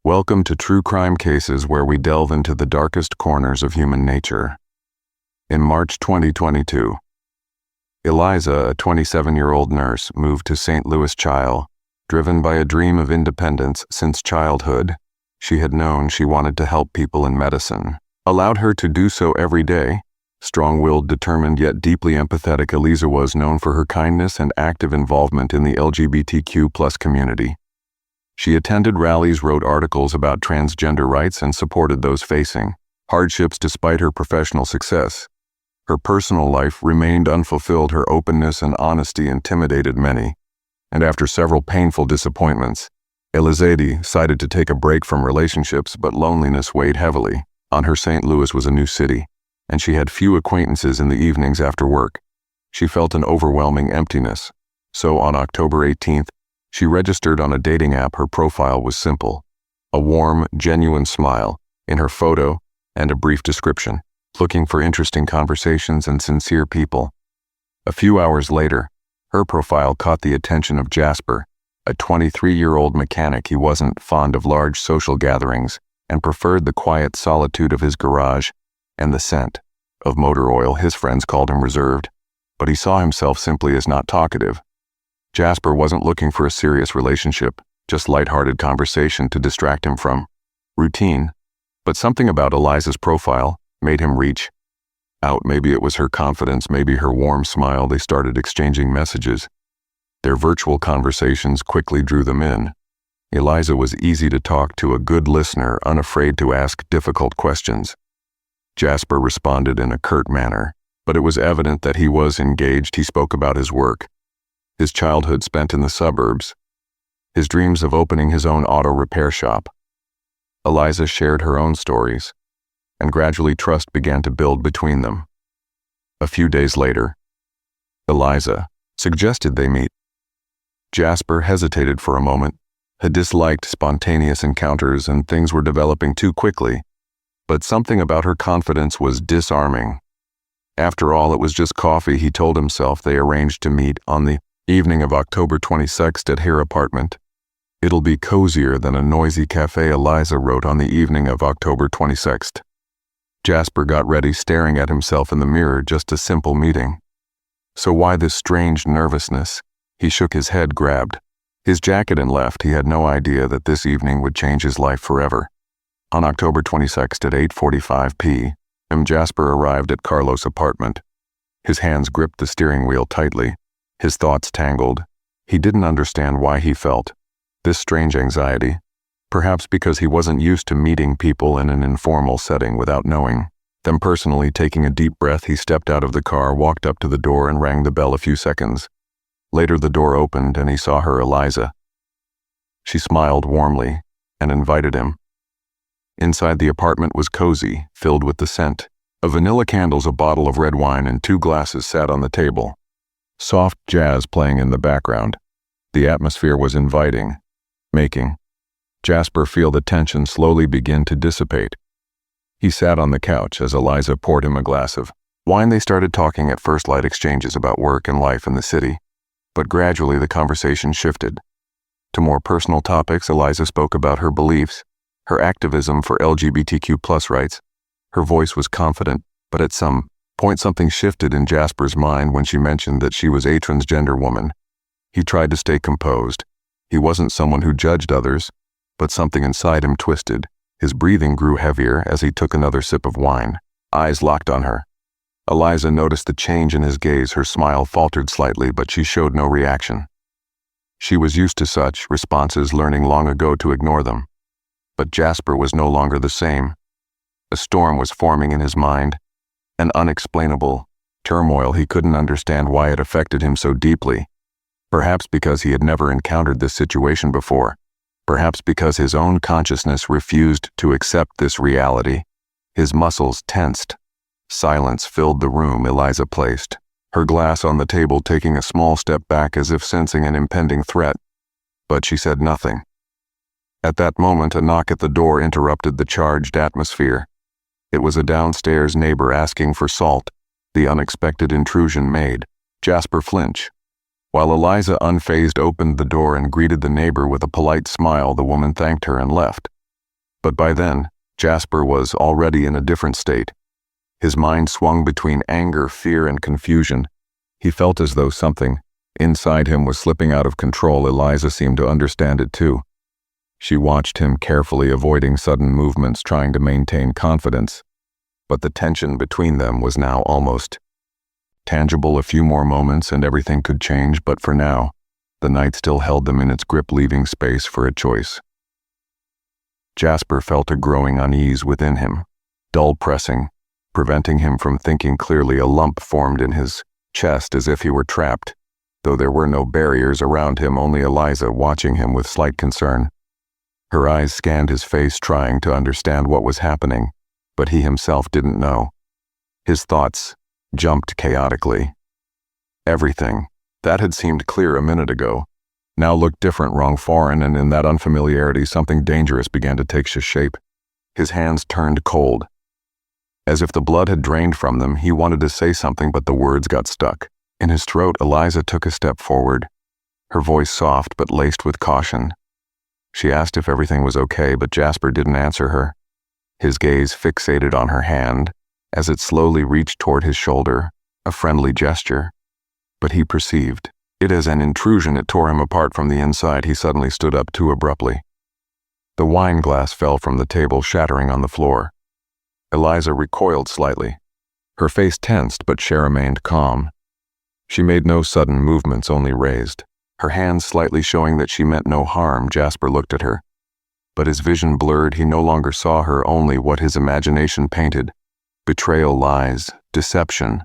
Welcome to True Crime Cases, where we delve into the darkest corners of human nature. In March 2022, Eliza, a 27-year-old nurse, moved to St. Louis, driven by a dream of independence since childhood. She had known she wanted to help people in medicine, allowed her to do so every day. Strong-willed, determined, yet deeply empathetic, Eliza was known for her kindness and active involvement in the LGBTQ+ community. She attended rallies, wrote articles about transgender rights, and supported those facing hardships despite her professional success. Her personal life remained unfulfilled. Her openness and honesty intimidated many, and after several painful disappointments, Eliza decided to take a break from relationships, but loneliness weighed heavily on her. St. Louis was a new city, and she had few acquaintances in the evenings after work. She felt an overwhelming emptiness. So on October 18th, she registered on a dating app. Her profile was simple: a warm, genuine smile in her photo and a brief description, looking for interesting conversations and sincere people. A few hours later, her profile caught the attention of Jasper, a 23-year-old mechanic. He wasn't fond of large social gatherings and preferred the quiet solitude of his garage and the scent of motor oil. His friends called him reserved, but he saw himself simply as not talkative. Jasper wasn't looking for a serious relationship, just lighthearted conversation to distract him from routine. But something about Eliza's profile made him reach out. Maybe it was her confidence, maybe her warm smile. They started exchanging messages. Their virtual conversations quickly drew them in. Eliza was easy to talk to, a good listener, unafraid to ask difficult questions. Jasper responded in a curt manner, but it was evident that he was engaged. He spoke about his work, his childhood spent in the suburbs, his dreams of opening his own auto repair shop. Eliza shared her own stories, and gradually trust began to build between them. A few days later, Eliza suggested they meet. Jasper hesitated for a moment. He disliked spontaneous encounters, and things were developing too quickly. But something about her confidence was disarming. After all, it was just coffee, he told himself. They arranged to meet on the evening of October 26th at her apartment. "It'll be cozier than a noisy cafe," Eliza wrote on the evening of October 26th. Jasper got ready, staring at himself in the mirror. Just a simple meeting. So why this strange nervousness? He shook his head, grabbed his jacket, and left. He had no idea that this evening would change his life forever. On October 26th at 8:45 p.m., Jasper arrived at Carlos' apartment. His hands gripped the steering wheel tightly. His thoughts tangled. He didn't understand why he felt this strange anxiety. Perhaps because he wasn't used to meeting people in an informal setting without knowing them personally. Taking a deep breath, he stepped out of the car, walked up to the door, and rang the bell. A few seconds later, the door opened, and he saw her, Eliza. She smiled warmly and invited him. Inside, the apartment was cozy, filled with the scent of vanilla candles. A bottle of red wine and 2 glasses sat on the table, soft jazz playing in the background. The atmosphere was inviting, making Jasper feel the tension slowly begin to dissipate. He sat on the couch as Eliza poured him a glass of wine. They started talking, at first light exchanges about work and life in the city, but gradually the conversation shifted to more personal topics. Eliza spoke about her beliefs, her activism for LGBTQ+ rights. Her voice was confident, but at some point something shifted in Jasper's mind when she mentioned that she was a transgender woman. He tried to stay composed. He wasn't someone who judged others, but something inside him twisted. His breathing grew heavier as he took another sip of wine. Eyes locked on her. Eliza noticed the change in his gaze. Her smile faltered slightly, but she showed no reaction. She was used to such responses, learning long ago to ignore them. But Jasper was no longer the same. A storm was forming in his mind, an unexplainable turmoil. He couldn't understand why it affected him so deeply. Perhaps because he had never encountered this situation before. Perhaps because his own consciousness refused to accept this reality. His muscles tensed. Silence filled the room. Eliza placed her glass on the table, taking a small step back as if sensing an impending threat. But she said nothing. At that moment, a knock at the door interrupted the charged atmosphere. It was a downstairs neighbor asking for salt. The unexpected intrusion made Jasper flinch. While Eliza, unfazed, opened the door and greeted the neighbor with a polite smile, the woman thanked her and left. But by then, Jasper was already in a different state. His mind swung between anger, fear, and confusion. He felt as though something inside him was slipping out of control. Eliza seemed to understand it too. She watched him carefully, avoiding sudden movements, trying to maintain confidence. But the tension between them was now almost tangible. A few more moments and everything could change, but for now, the night still held them in its grip, leaving space for a choice. Jasper felt a growing unease within him, dull pressing, preventing him from thinking clearly. A lump formed in his chest as if he were trapped, though there were no barriers around him, only Eliza watching him with slight concern. Her eyes scanned his face, trying to understand what was happening, but he himself didn't know. His thoughts jumped chaotically. Everything that had seemed clear a minute ago now looked different, wrong, foreign, and in that unfamiliarity something dangerous began to take shape. His hands turned cold. As if the blood had drained from them, he wanted to say something, but the words got stuck in his throat. Eliza took a step forward, her voice soft but laced with caution. She asked if everything was okay, but Jasper didn't answer her. His gaze fixated on her hand as it slowly reached toward his shoulder, a friendly gesture. But he perceived it as an intrusion. It tore him apart from the inside. He suddenly stood up too abruptly. The wine glass fell from the table, shattering on the floor. Eliza recoiled slightly. Her face tensed, but she remained calm. She made no sudden movements, only raised her hands slightly, showing that she meant no harm. Jasper looked at her, but his vision blurred. He no longer saw her, only what his imagination painted: betrayal, lies, deception.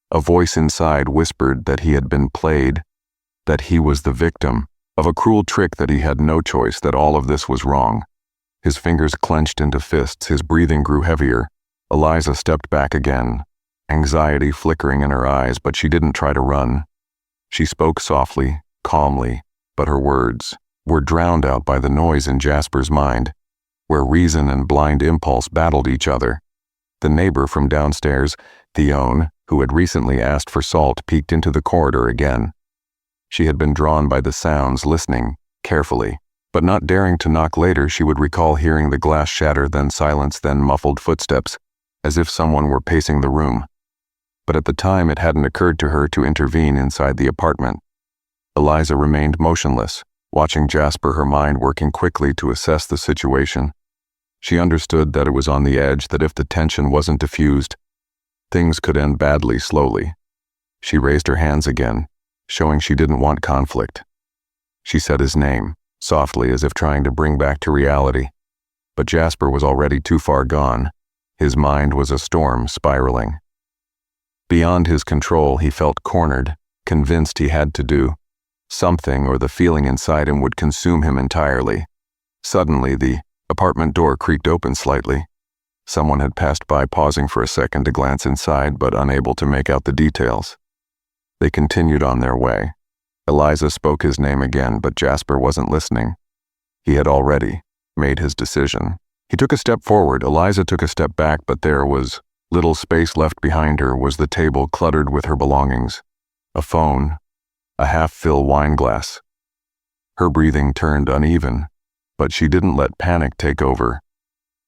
A voice inside whispered that he had been played, that he was the victim of a cruel trick, that he had no choice, that all of this was wrong. His fingers clenched into fists, his breathing grew heavier. Eliza stepped back again, anxiety flickering in her eyes, but she didn't try to run. She spoke softly, calmly, but her words were drowned out by the noise in Jasper's mind, where reason and blind impulse battled each other. The neighbor from downstairs, Theone, who had recently asked for salt, peeked into the corridor again. She had been drawn by the sounds, listening carefully, but not daring to knock. Later, she would recall hearing the glass shatter, then silence, then muffled footsteps, as if someone were pacing the room. But at the time, it hadn't occurred to her to intervene inside the apartment. Eliza remained motionless, watching Jasper, her mind working quickly to assess the situation. She understood that it was on the edge, that if the tension wasn't diffused, things could end badly. Slowly, she raised her hands again, showing she didn't want conflict. She said his name, softly, as if trying to bring back to reality. But Jasper was already too far gone. His mind was a storm, spiraling. Beyond his control, he felt cornered, convinced he had to do something, or the feeling inside him would consume him entirely. Suddenly, the apartment door creaked open slightly. Someone had passed by, pausing for a second to glance inside, but unable to make out the details. They continued on their way. Eliza spoke his name again, but Jasper wasn't listening. He had already made his decision. He took a step forward. Eliza took a step back, but there was little space left behind her. Was the table cluttered with her belongings: a phone, a half-fill wine glass. Her breathing turned uneven, but she didn't let panic take over.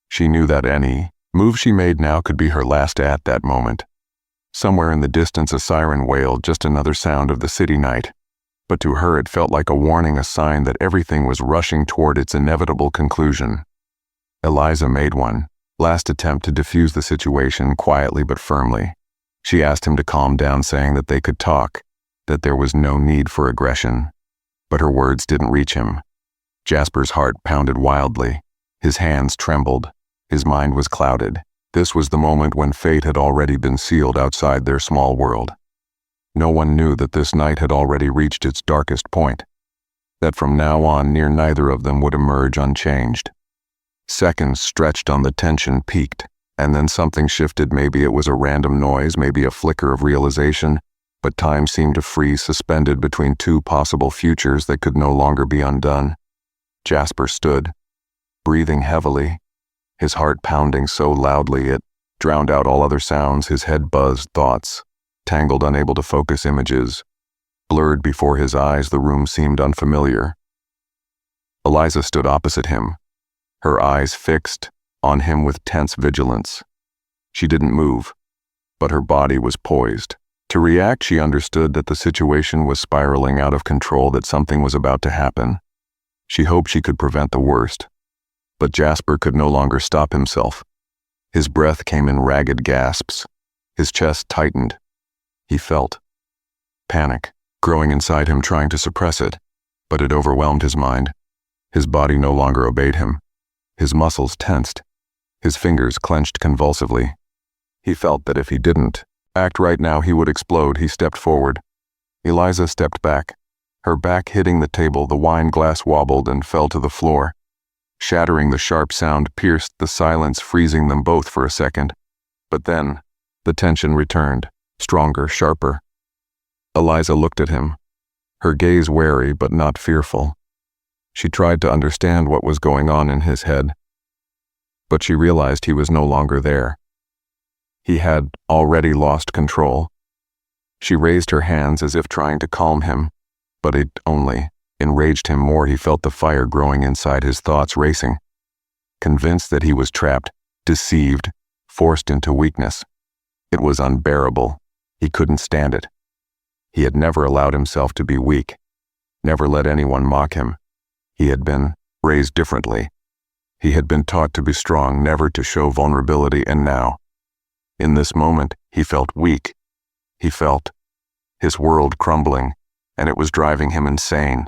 She knew that any move she made now could be her last. At that moment, somewhere in the distance, a siren wailed, just another sound of the city night. But to her it felt like a warning, a sign that everything was rushing toward its inevitable conclusion. Eliza made one last attempt to defuse the situation, quietly but firmly. She asked him to calm down, saying that they could talk, that there was no need for aggression. But her words didn't reach him. Jasper's heart pounded wildly. His hands trembled. His mind was clouded. This was the moment when fate had already been sealed outside their small world. No one knew that this night had already reached its darkest point, that from now on neither of them would emerge unchanged. Seconds stretched on, the tension peaked, and then something shifted. Maybe it was a random noise, maybe a flicker of realization, but time seemed to freeze, suspended between two possible futures that could no longer be undone. Jasper stood, breathing heavily, his heart pounding so loudly it drowned out all other sounds. His head buzzed, thoughts tangled, unable to focus, images blurred before his eyes. The room seemed unfamiliar. Eliza stood opposite him, her eyes fixed on him with tense vigilance. She didn't move, but her body was poised. To react, she understood that the situation was spiraling out of control, that something was about to happen. She hoped she could prevent the worst. But Jasper could no longer stop himself. His breath came in ragged gasps. His chest tightened. He felt panic growing inside him, trying to suppress it, but it overwhelmed his mind. His body no longer obeyed him. His muscles tensed. His fingers clenched convulsively. He felt that if he didn't act right now, he would explode. He stepped forward. Eliza stepped back. Her back hitting the table, the wine glass wobbled and fell to the floor. Shattering, the sharp sound pierced the silence, freezing them both for a second. But then, the tension returned, stronger, sharper. Eliza looked at him, her gaze wary but not fearful. She tried to understand what was going on in his head, but she realized he was no longer there. He had already lost control. She raised her hands as if trying to calm him, but it only enraged him more. He felt the fire growing inside, his thoughts racing, convinced that he was trapped, deceived, forced into weakness. It was unbearable. He couldn't stand it. He had never allowed himself to be weak, never let anyone mock him. He had been raised differently. He had been taught to be strong, never to show vulnerability, and now, in this moment, he felt weak. He felt his world crumbling, and it was driving him insane.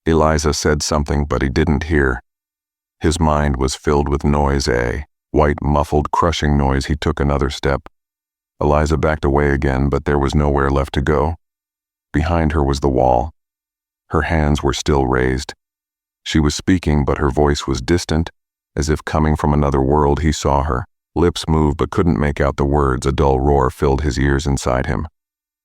Eliza said something, but he didn't hear. His mind was filled with noise, a white, muffled, crushing noise. He took another step. Eliza backed away again, but there was nowhere left to go. Behind her was the wall. Her hands were still raised. She was speaking, but her voice was distant, as if coming from another world. He saw her lips move but couldn't make out the words. A dull roar filled his ears inside him.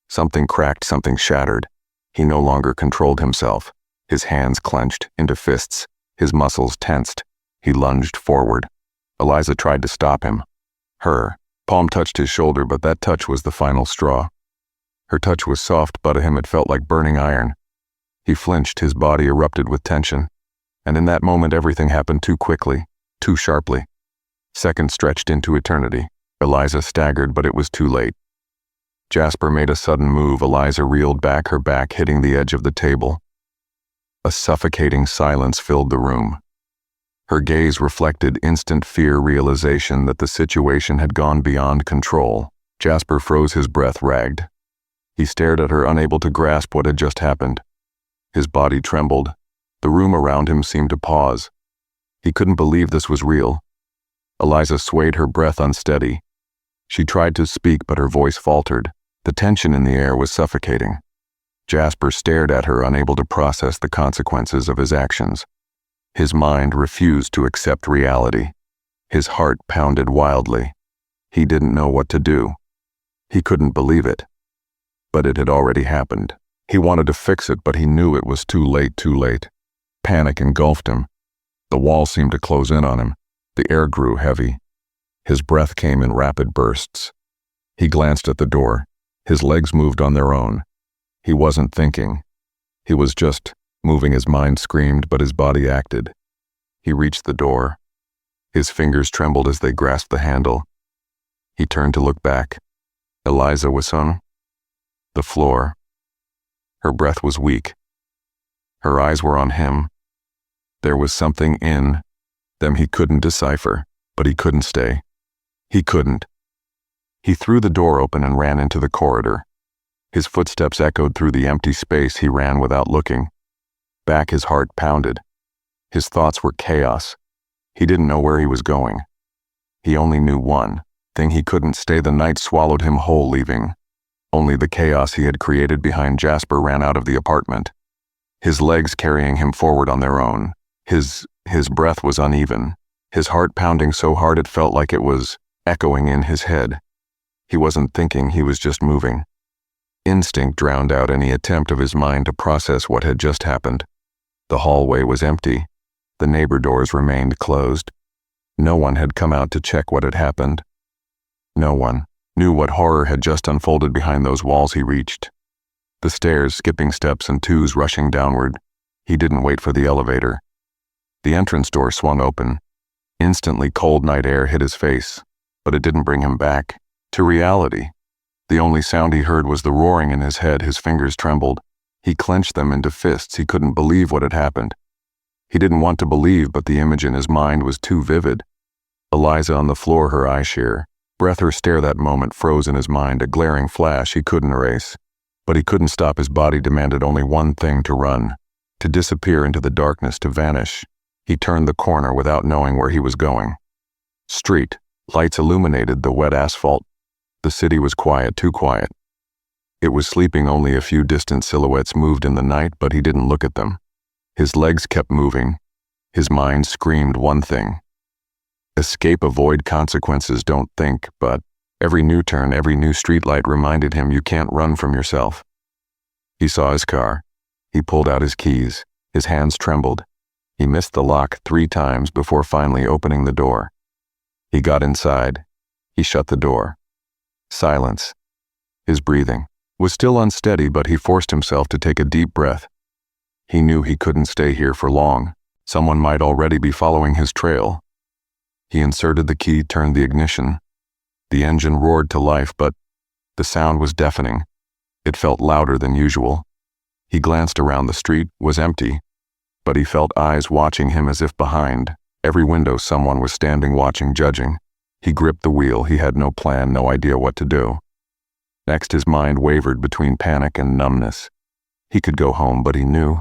Something cracked, something shattered. He no longer controlled himself. His hands clenched into fists, his muscles tensed. He lunged forward. Eliza tried to stop him. Her palm touched his shoulder, but that touch was the final straw. Her touch was soft, but to him it felt like burning iron. He flinched, his body erupted with tension. And in that moment, everything happened too quickly, too sharply. Seconds stretched into eternity. Eliza staggered, but it was too late. Jasper made a sudden move. Eliza reeled back, her back hitting the edge of the table. A suffocating silence filled the room. Her gaze reflected instant fear, realization that the situation had gone beyond control. Jasper froze, his breath ragged. He stared at her, unable to grasp what had just happened. His body trembled. The room around him seemed to pause. He couldn't believe this was real. Eliza swayed, her breath unsteady. She tried to speak, but her voice faltered. The tension in the air was suffocating. Jasper stared at her, unable to process the consequences of his actions. His mind refused to accept reality. His heart pounded wildly. He didn't know what to do. He couldn't believe it. But it had already happened. He wanted to fix it, but he knew it was too late, too late. Panic engulfed him. The wall seemed to close in on him. The air grew heavy. His breath came in rapid bursts. He glanced at the door. His legs moved on their own. He wasn't thinking. He was just moving. His mind screamed, but his body acted. He reached the door. His fingers trembled as they grasped the handle. He turned to look back. Eliza was on the floor. Her breath was weak. Her eyes were on him. There was something in them he couldn't decipher, but he couldn't stay. He couldn't. He threw the door open and ran into the corridor. His footsteps echoed through the empty space. He ran without looking. Back, his heart pounded. His thoughts were chaos. He didn't know where he was going. He only knew one thing: he couldn't stay. The night swallowed him whole, leaving only the chaos he had created behind. Jasper ran out of the apartment, his legs carrying him forward on their own. His breath was uneven, his heart pounding so hard it felt like it was echoing in his head. He wasn't thinking, he was just moving. Instinct drowned out any attempt of his mind to process what had just happened. The hallway was empty. The neighbor doors remained closed. No one had come out to check what had happened. No one knew what horror had just unfolded behind those walls. He reached the stairs, skipping steps and twos, rushing downward. He didn't wait for the elevator. The entrance door swung open. Instantly, cold night air hit his face, but it didn't bring him back to reality. The only sound he heard was the roaring in his head. His fingers trembled. He clenched them into fists. He couldn't believe what had happened. He didn't want to believe, but the image in his mind was too vivid. Eliza on the floor, her eyes sheer. Breath, her stare, that moment froze in his mind, a glaring flash he couldn't erase. But he couldn't stop. His body demanded only one thing: to run, to disappear into the darkness, to vanish. He turned the corner without knowing where he was going. Street lights illuminated the wet asphalt. The city was quiet, too quiet. It was sleeping. Only a few distant silhouettes moved in the night, but he didn't look at them. His legs kept moving. His mind screamed one thing: escape, avoid consequences, don't think. But every new turn, every new streetlight reminded him, you can't run from yourself. He saw his car. He pulled out his keys. His hands trembled. He missed the lock 3 times before finally opening the door. He got inside. He shut the door. Silence. His breathing was still unsteady, but he forced himself to take a deep breath. He knew he couldn't stay here for long. Someone might already be following his trail. He inserted the key, turned the ignition. The engine roared to life, but the sound was deafening. It felt louder than usual. He glanced around. The street was empty, but he felt eyes watching him, as if behind every window someone was standing, watching, judging. He gripped the wheel. He had no plan, no idea what to do. Next, his mind wavered between panic and numbness. He could go home, but he knew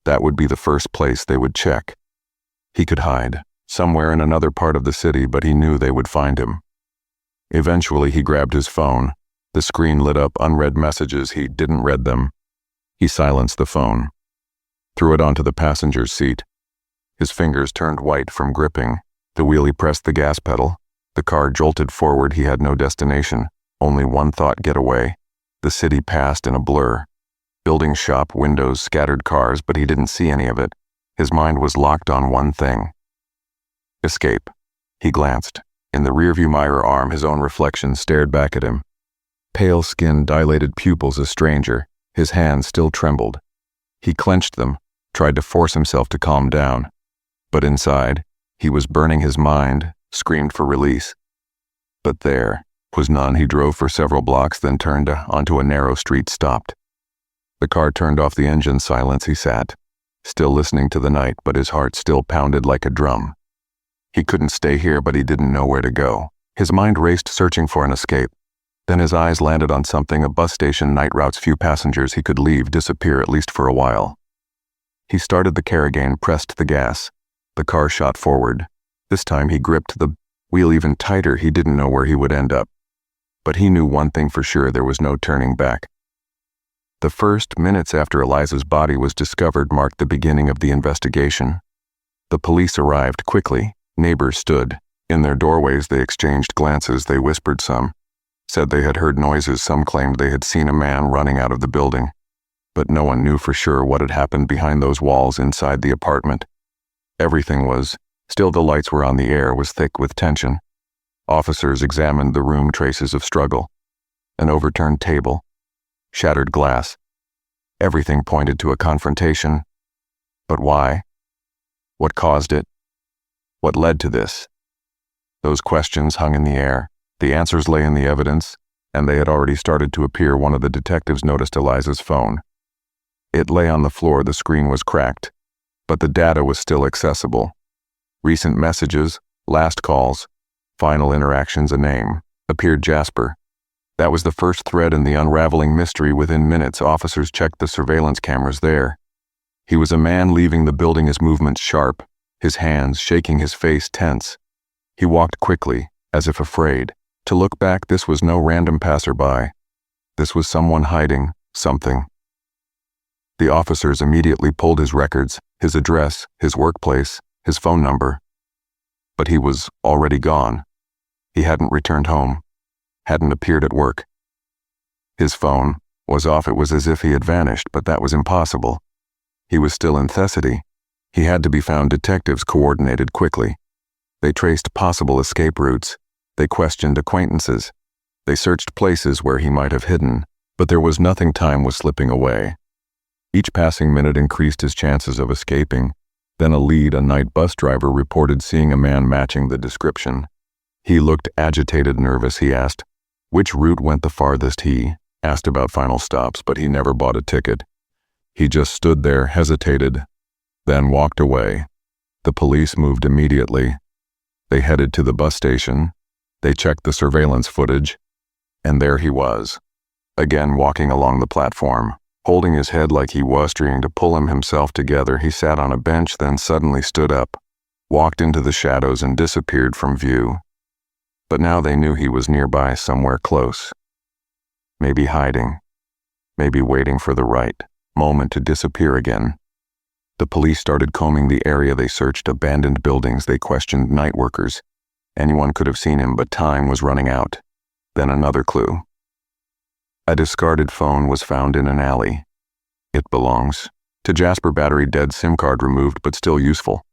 that would be the first place they would check. He could hide somewhere in another part of the city, but he knew they would find him. Eventually, he grabbed his phone. The screen lit up, unread messages. He didn't read them. He silenced the phone, threw it onto the passenger's seat. His fingers turned white from gripping the wheel. He pressed the gas pedal. The car jolted forward. He had no destination, only one thought: get away. The city passed in a blur. Buildings, shop windows, scattered cars, but he didn't see any of it. His mind was locked on one thing: escape. He glanced. In the rearview mirror arm, his own reflection stared back at him. Pale skin, dilated pupils, a stranger. His hands still trembled. He clenched them, tried to force himself to calm down. But inside, he was burning. His mind screamed for release. But there was none. He drove for several blocks, then turned onto a narrow street, stopped. The car turned off the engine. Silence. He sat, still listening to the night, but his heart still pounded like a drum. He couldn't stay here, but he didn't know where to go. His mind raced, searching for an escape. Then his eyes landed on something: a bus station, night routes, few passengers. He could leave, disappear, at least for a while. He started the car again, pressed the gas. The car shot forward. This time he gripped the wheel even tighter. He didn't know where he would end up, but he knew one thing for sure: there was no turning back. The first minutes after Eliza's body was discovered marked the beginning of the investigation. The police arrived quickly. Neighbors stood in their doorways. They exchanged glances. They whispered. Some said they had heard noises. Some claimed they had seen a man running out of the building. But no one knew for sure what had happened behind those walls inside the apartment. Everything was still. The lights were on. The air was thick with tension. Officers examined the room. Traces of struggle. An overturned table. Shattered glass. Everything pointed to a confrontation. But why? What caused it? What led to this? Those questions hung in the air. The answers lay in the evidence, and they had already started to appear. One of the detectives noticed Eliza's phone. It lay on the floor. The screen was cracked, but the data was still accessible. Recent messages, last calls, final interactions. A name appeared: Jasper. That was the first thread in the unraveling mystery. Within minutes, officers checked the surveillance cameras there. He was a man leaving the building, his movements sharp, his hands shaking, his face tense. He walked quickly, as if afraid to look back. This was no random passerby. This was someone hiding something. The officers immediately pulled his records, his address, his workplace, his phone number. But he was already gone. He hadn't returned home, hadn't appeared at work. His phone was off. It was as if he had vanished, but that was impossible. He was still in Thessaly. He had to be found. Detectives coordinated quickly. They traced possible escape routes. They questioned acquaintances. They searched places where he might have hidden, but there was nothing. Time was slipping away. Each passing minute increased his chances of escaping. Then a night bus driver, reported seeing a man matching the description. He looked agitated, nervous. He asked, which route went the farthest. He asked about final stops, but he never bought a ticket. He just stood there, hesitated, then walked away. The police moved immediately. They headed to the bus station. They checked the surveillance footage, and there he was, again walking along the platform, holding his head like he was trying to pull himself together. He sat on a bench, then suddenly stood up, walked into the shadows and disappeared from view. But now they knew he was nearby, somewhere close. Maybe hiding, maybe waiting for the right moment to disappear again. The police started combing the area. They searched abandoned buildings. They questioned night workers. Anyone could have seen him, but time was running out. Then another clue. A discarded phone was found in an alley. It belongs to Jasper. Battery dead, SIM card removed, but still useful.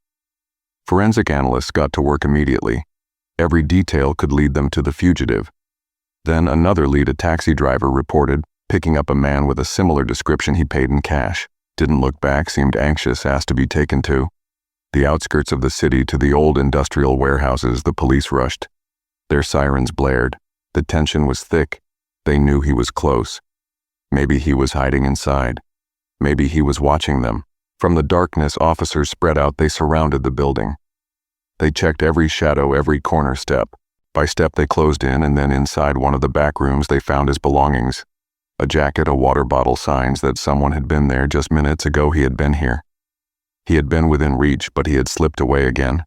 Forensic analysts got to work immediately. Every detail could lead them to the fugitive. Then another lead, a taxi driver, reported picking up a man with a similar description. He paid in cash, didn't look back, seemed anxious, asked to be taken to the outskirts of the city, to the old industrial warehouses. The police rushed. Their sirens blared. The tension was thick. They knew he was close. Maybe he was hiding inside. Maybe he was watching them. From the darkness, officers spread out. They surrounded the building. They checked every shadow, every corner. Step by step they closed in, and then inside one of the back rooms they found his belongings. A jacket, a water bottle, signs that someone had been there just minutes ago. He had been here. He had been within reach, but he had slipped away again.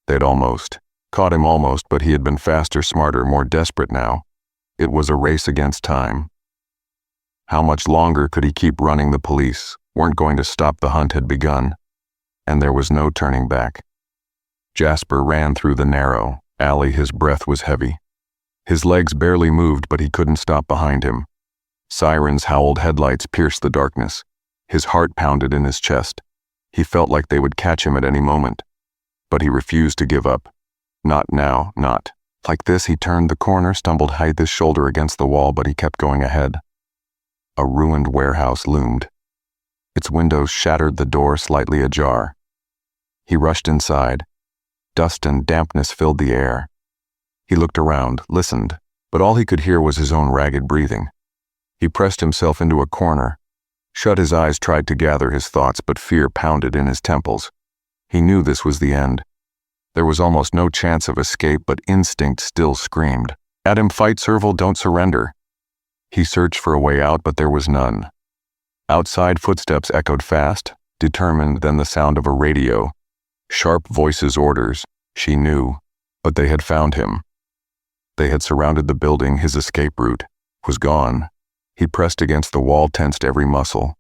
They'd almost caught him, but he had been faster, smarter, more desperate now. It was a race against time. How much longer could he keep running? The police weren't going to stop. The hunt had begun, and there was no turning back. Jasper ran through the narrow alley. His breath was heavy. His legs barely moved, but he couldn't stop. Behind him, sirens howled, headlights pierced the darkness. His heart pounded in his chest. He felt like they would catch him at any moment. But he refused to give up. Not now, not like this. He turned the corner, stumbled, hit his shoulder against the wall, but he kept going ahead. A ruined warehouse loomed. Its windows shattered, the door slightly ajar. He rushed inside. Dust and dampness filled the air. He looked around, listened, but all he could hear was his own ragged breathing. He pressed himself into a corner, shut his eyes, tried to gather his thoughts, but fear pounded in his temples. He knew this was the end. There was almost no chance of escape, but instinct still screamed at him, fight, Serval, don't surrender. He searched for a way out, but there was none. Outside, footsteps echoed fast, determined, then the sound of a radio. Sharp voices, orders. She knew, but they had found him. They had surrounded the building. His escape route was gone. He pressed against the wall, tensed every muscle.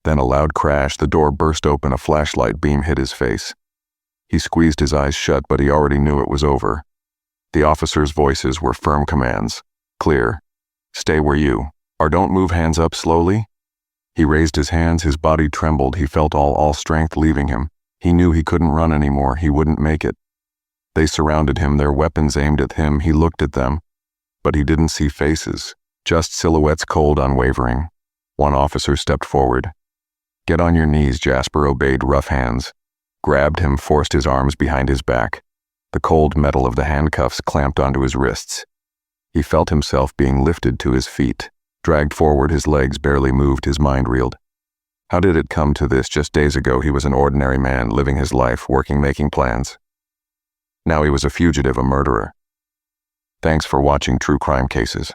Then a loud crash. The door burst open. A flashlight beam hit his face. He squeezed his eyes shut, but he already knew it was over. The officers' voices were firm commands. Clear. Stay where you are. Don't move. Hands up. Slowly. He raised his hands. His body trembled. He felt all strength leaving him. He knew he couldn't run anymore. He wouldn't make it. They surrounded him, their weapons aimed at him. He looked at them, but he didn't see faces, just silhouettes, cold, unwavering. One officer stepped forward. Get on your knees. Jasper obeyed. Rough hands grabbed him, forced his arms behind his back. The cold metal of the handcuffs clamped onto his wrists. He felt himself being lifted to his feet, dragged forward. His legs barely moved. His mind reeled. How did it come to this? Just days ago he was an ordinary man, living his life, working, making plans. Now he was a fugitive, a murderer. Thanks for watching True Crime Cases.